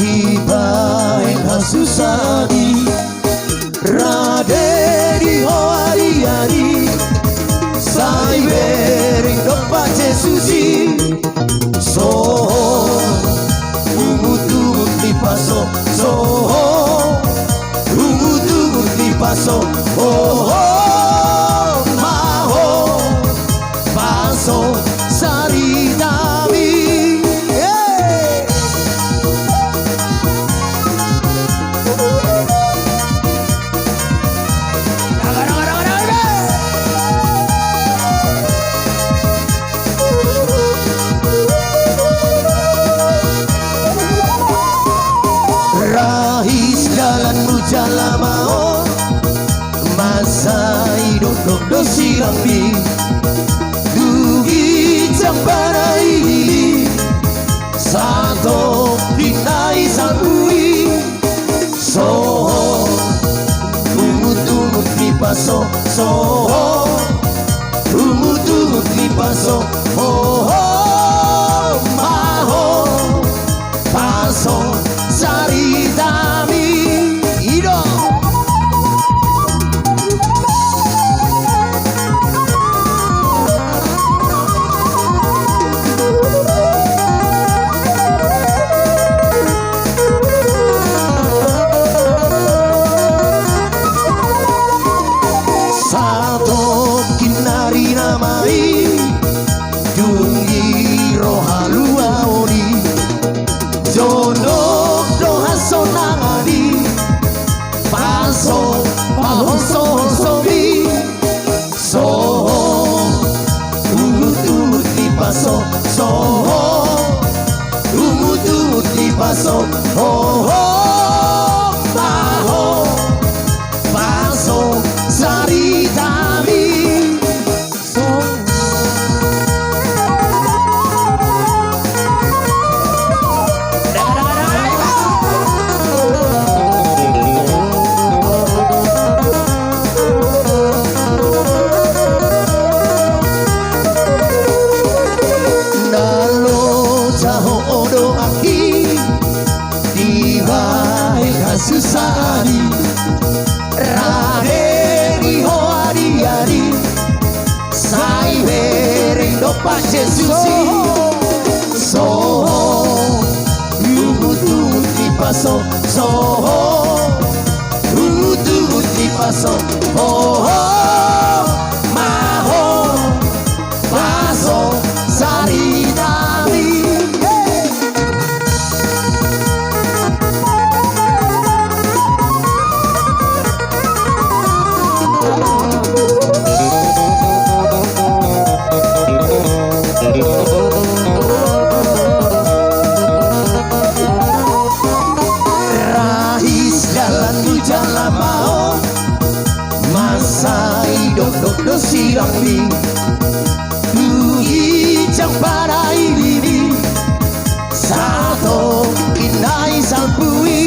Tiba yang susani Radeni hoariari Sai bering dopa Jesusi So Umut di paso So Umut di paso Oh Maho Paso Sari Dami Rahis jalanmu jalamao Masa hidup dok sirambi Dugi jambara ini Sato pinai sangui So Umut di paso So Umut di paso Oh Maho Paso Sari Dami Ido Satu kinari namai Dungi rohalu aoni Jono sonangani paso pahoso sobi so umut di paso so umut di paso oh maho paso sari dami so susani Radeni hoariari Sai bering dopa Jesusi So Umut di paso So Umut di paso Oh Maho Paso Sari Dami Rahis jalan jalamao Masa hidup dok sirambi Dugi jambara ini Sato kinai salpui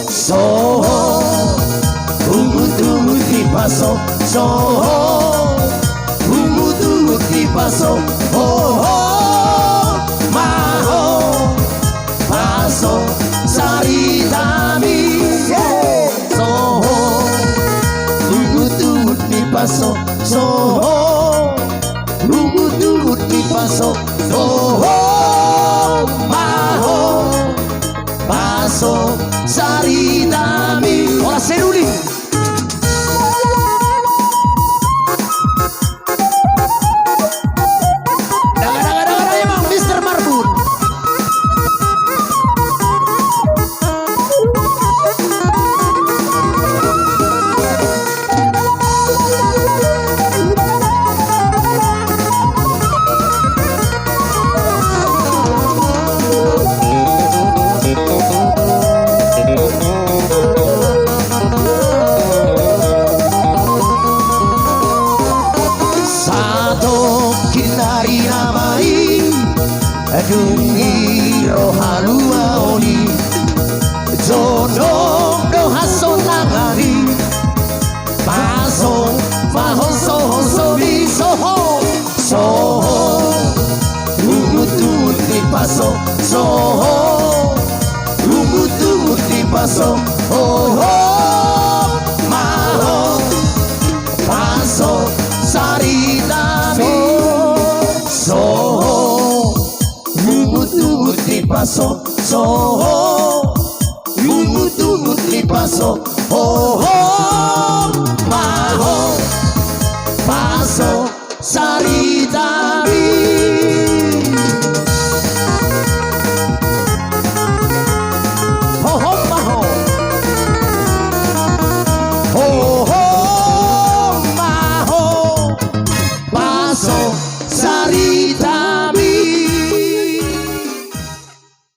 So Umut di paso So Umut di paso Oh Maho Paso Sari Dami So Umut di paso So Umut di paso Oh Maho Paso Sari Dami Ora Seruli paso, so ungut ni paso, oh maho paso sari dami.